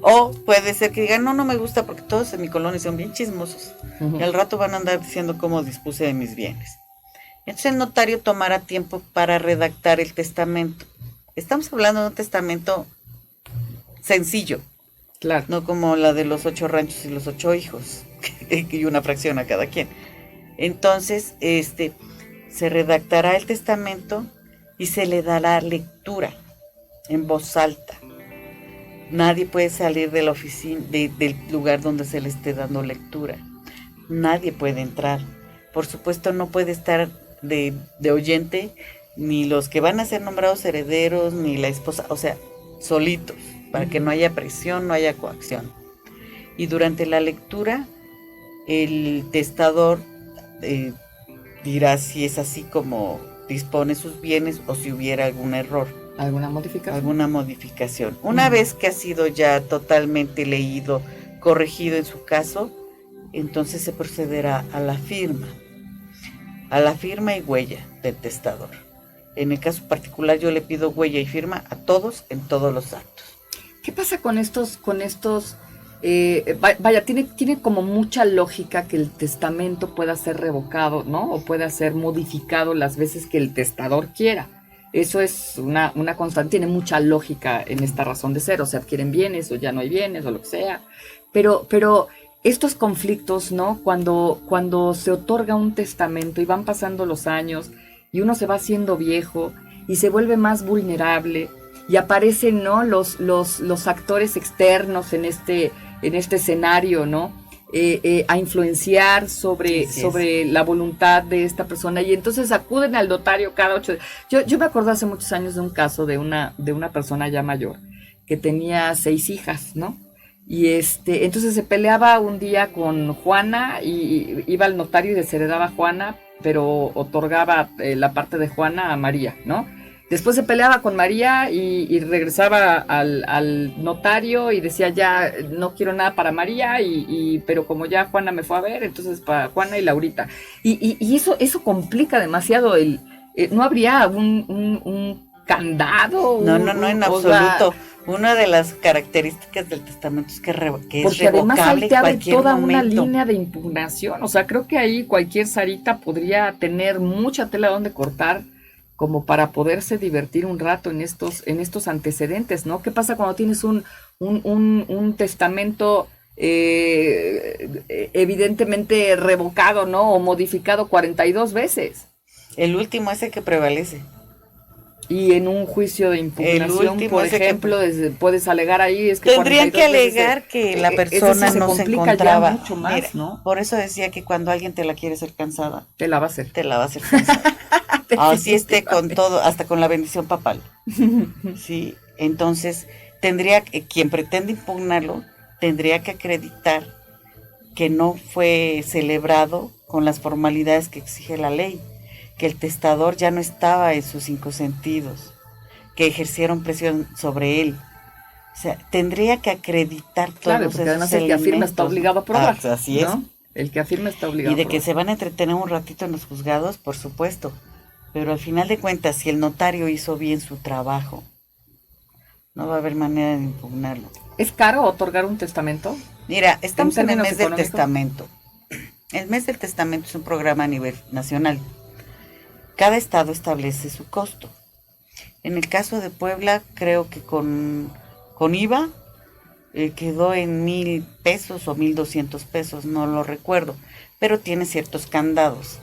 [SPEAKER 3] O puede ser que digan, no me gusta porque todos en mi colonia son bien chismosos. Y al rato van a andar diciendo cómo dispuse de mis bienes. Entonces el notario tomará tiempo para redactar el testamento. Estamos hablando de un testamento sencillo.
[SPEAKER 2] Claro.
[SPEAKER 3] No como la de los 8 ranchos y los 8 hijos, y una fracción a cada quien. Entonces, se redactará el testamento y se le dará lectura en voz alta. Nadie puede salir de la oficina, del lugar donde se le esté dando lectura. Nadie puede entrar. Por supuesto, no puede estar de oyente ni los que van a ser nombrados herederos, ni la esposa, o sea, solitos, para que no haya presión, no haya coacción. Y durante la lectura, el testador dirá si es así como dispone sus bienes o si hubiera algún error.
[SPEAKER 2] ¿Alguna modificación?
[SPEAKER 3] Alguna modificación. Una vez que ha sido ya totalmente leído, corregido en su caso, entonces se procederá a la firma y huella del testador. En el caso particular yo le pido huella y firma a todos en todos los actos.
[SPEAKER 2] ¿Qué pasa con estos? Tiene como mucha lógica que el testamento pueda ser revocado, ¿no? O pueda ser modificado las veces que el testador quiera. Eso es una constante, tiene mucha lógica en esta razón de ser, o se adquieren bienes o ya no hay bienes o lo que sea. Pero estos conflictos, ¿no? Cuando se otorga un testamento y van pasando los años y uno se va haciendo viejo y se vuelve más vulnerable y aparecen, ¿no? los actores externos en este escenario, ¿no? A influenciar sobre la voluntad de esta persona, y entonces acuden al notario cada 8 días. Yo me acuerdo hace muchos años de un caso de una persona ya mayor que tenía 6 hijas, ¿no? Entonces se peleaba un día con Juana y iba al notario y desheredaba a Juana, pero otorgaba la parte de Juana a María, ¿no? Después se peleaba con María y regresaba al notario y decía ya no quiero nada para María, pero como ya Juana me fue a ver, entonces para Juana y Laurita. Y eso complica demasiado ¿no habría un candado?
[SPEAKER 3] No, en absoluto. Una de las características del testamento es que es
[SPEAKER 2] porque además ahí
[SPEAKER 3] revocable
[SPEAKER 2] te
[SPEAKER 3] en
[SPEAKER 2] abre
[SPEAKER 3] cualquier
[SPEAKER 2] toda
[SPEAKER 3] momento.
[SPEAKER 2] una línea de impugnación. O sea, creo que ahí cualquier Sarita podría tener mucha tela donde cortar como para poderse divertir un rato en estos antecedentes, ¿no? ¿Qué pasa cuando tienes un testamento evidentemente revocado, ¿no? O modificado 42 veces?
[SPEAKER 3] El último es el que prevalece.
[SPEAKER 2] Y en un juicio de impugnación, por ejemplo, puedes alegar ahí es que
[SPEAKER 3] tendrían que alegar que la persona
[SPEAKER 2] se
[SPEAKER 3] no se
[SPEAKER 2] complica
[SPEAKER 3] encontraba.
[SPEAKER 2] Ya mucho más,
[SPEAKER 3] Mira,
[SPEAKER 2] ¿no?
[SPEAKER 3] por eso decía que cuando alguien te la quiere hacer cansada,
[SPEAKER 2] te la va a hacer.
[SPEAKER 3] Te la va a hacer cansada. Así esté con todo, hasta con la bendición papal. Sí, entonces quien pretende impugnarlo, tendría que acreditar que no fue celebrado con las formalidades que exige la ley, que el testador ya no estaba en sus 5 sentidos, que ejercieron presión sobre él. O sea, tendría que acreditar todos
[SPEAKER 2] claro, porque además el que afirma está obligado a probar.
[SPEAKER 3] Así es.
[SPEAKER 2] ¿No? El que afirma está obligado
[SPEAKER 3] a probar. Y de
[SPEAKER 2] que
[SPEAKER 3] se van a entretener un ratito en los juzgados, por supuesto. Pero al final de cuentas, si el notario hizo bien su trabajo, no va a haber manera de impugnarlo.
[SPEAKER 2] ¿Es caro otorgar un testamento?
[SPEAKER 3] Mira, estamos en el mes del testamento. El mes del testamento es un programa a nivel nacional. Cada estado establece su costo. En el caso de Puebla, creo que con IVA quedó en 1,000 pesos o 1,200 pesos, no lo recuerdo, pero tiene ciertos candados.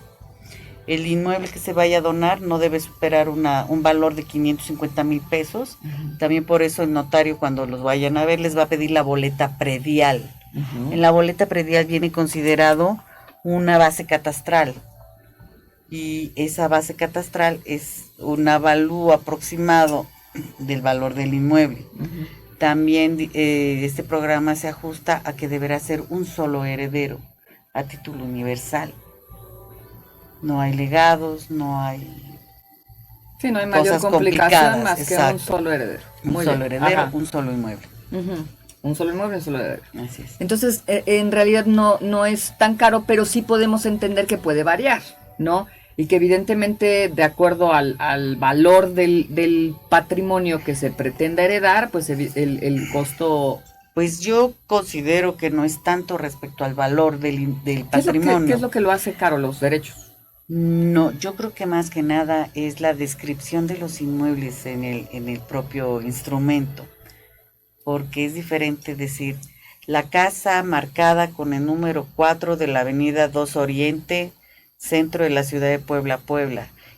[SPEAKER 3] El inmueble que se vaya a donar no debe superar un valor de 550,000 pesos. Uh-huh. También por eso el notario, cuando los vayan a ver, les va a pedir la boleta predial. Uh-huh. En la boleta predial viene considerado una base catastral. Y esa base catastral es un avalúo aproximado del valor del inmueble. Uh-huh. También este programa se ajusta a que deberá ser un solo heredero a título universal. No hay legados, no hay...
[SPEAKER 2] Sí, no hay mayor complicación más que un solo heredero.
[SPEAKER 3] Un solo heredero, un solo inmueble.
[SPEAKER 2] Uh-huh. Un solo inmueble, un solo heredero.
[SPEAKER 3] Así es.
[SPEAKER 2] Entonces, en realidad no es tan caro, pero sí podemos entender que puede variar, ¿no? Y que evidentemente, de acuerdo al valor del patrimonio que se pretenda heredar, pues el costo...
[SPEAKER 3] Pues yo considero que no es tanto respecto al valor del patrimonio.
[SPEAKER 2] ¿Qué es lo que lo hace caro, los derechos?
[SPEAKER 3] No, yo creo que más que nada es la descripción de los inmuebles en el propio instrumento, porque es diferente decir, la casa marcada con el número 4 de la avenida 2 Oriente, centro de la ciudad de Puebla,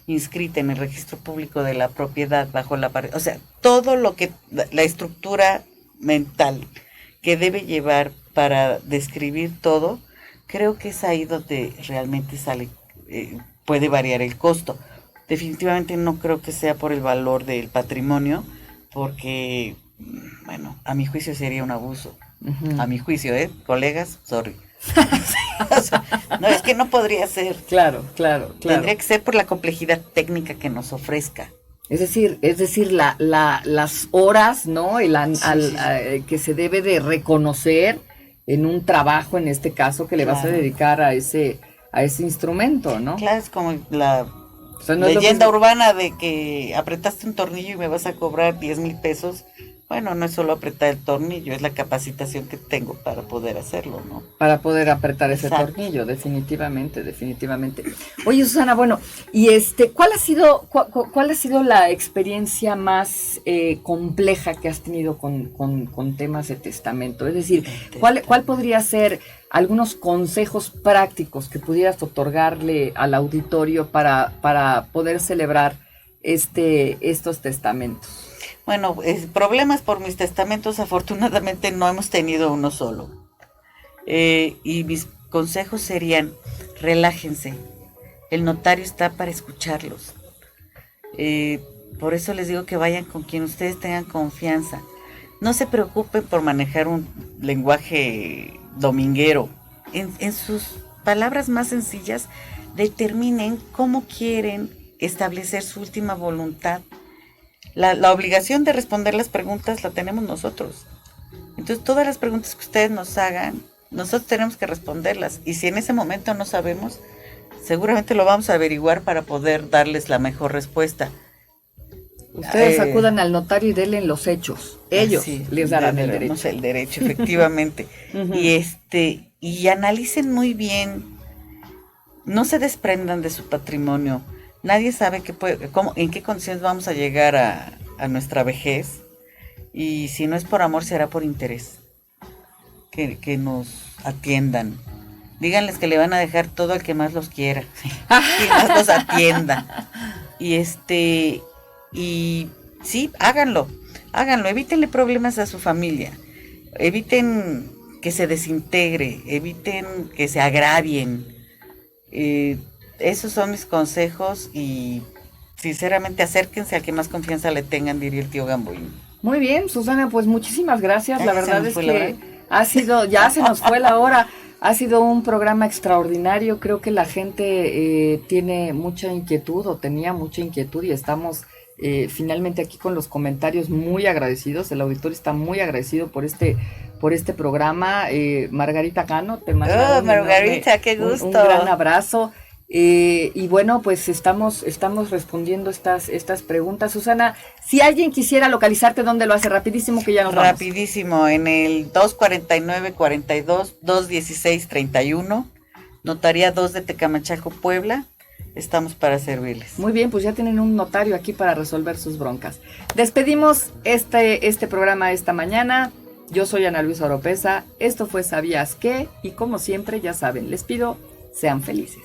[SPEAKER 3] inscrita en el registro público de la propiedad bajo la pared, o sea, todo lo que, la estructura mental que debe llevar para describir todo, creo que es ahí donde realmente sale... puede variar el costo. Definitivamente no creo que sea por el valor del patrimonio, porque, bueno, a mi juicio sería un abuso. Uh-huh. A mi juicio, colegas, sorry. O sea, no, es que no podría ser.
[SPEAKER 2] Claro.
[SPEAKER 3] Tendría que ser por la complejidad técnica que nos ofrezca.
[SPEAKER 2] Es decir, las horas, ¿no? Que se debe de reconocer en un trabajo, en este caso, que le vas a dedicar a ese instrumento, ¿no?
[SPEAKER 3] Claro, es como la leyenda urbana de que apretaste un tornillo y me vas a cobrar 10,000 pesos. Bueno, no es solo apretar el tornillo, es la capacitación que tengo para poder hacerlo, ¿no?
[SPEAKER 2] Para poder apretar ese tornillo, definitivamente. Oye, Susana, bueno, y ¿cuál ha sido la experiencia más compleja que has tenido con temas de testamento? Es decir, ¿cuál podría ser algunos consejos prácticos que pudieras otorgarle al auditorio para poder celebrar estos testamentos?
[SPEAKER 3] Bueno, problemas por mis testamentos afortunadamente no hemos tenido uno solo. Y mis consejos serían, relájense, el notario está para escucharlos. Por eso les digo que vayan con quien ustedes tengan confianza. no se preocupen por manejar un lenguaje dominguero. En sus palabras más sencillas, determinen cómo quieren establecer su última voluntad. La obligación de responder las preguntas la tenemos nosotros. Entonces, todas las preguntas que ustedes nos hagan, nosotros tenemos que responderlas. Y si en ese momento no sabemos, seguramente lo vamos a averiguar para poder darles la mejor respuesta.
[SPEAKER 2] Ustedes acudan al notario y denle los hechos. Ellos les darán el derecho.
[SPEAKER 3] El derecho, efectivamente. Y analicen muy bien. No se desprendan de su patrimonio. Nadie sabe en qué condiciones vamos a llegar a nuestra vejez. Y si no es por amor, será por interés. Que nos atiendan. Díganles que le van a dejar todo al que más los quiera. Que más los atienda. Y sí, háganlo, evítenle problemas a su familia, eviten que se desintegre, eviten que se agravien. Esos son mis consejos y sinceramente acérquense al que más confianza le tengan, diría el tío Gamboín.
[SPEAKER 2] Muy bien, Susana, pues muchísimas gracias. La verdad es que ya se nos fue la hora. Ha sido un programa extraordinario. Creo que la gente tiene mucha inquietud o tenía mucha inquietud y estamos finalmente aquí con los comentarios muy agradecidos. El auditorio está muy agradecido por este programa. Margarita Cano, te mando
[SPEAKER 3] Margarita, qué gusto.
[SPEAKER 2] Un gran abrazo. Y bueno, pues estamos respondiendo estas preguntas. Susana, si alguien quisiera localizarte, ¿dónde lo hace? Rapidísimo, que ya nos vamos.
[SPEAKER 3] Rapidísimo, en el 249-42-216-31, Notaría 2 de Tecamachalco, Puebla. Estamos para servirles.
[SPEAKER 2] Muy bien, pues ya tienen un notario aquí para resolver sus broncas. Despedimos este programa esta mañana. Yo soy Ana Luisa Oropesa. Esto fue ¿Sabías qué? Y como siempre, ya saben, les pido, sean felices.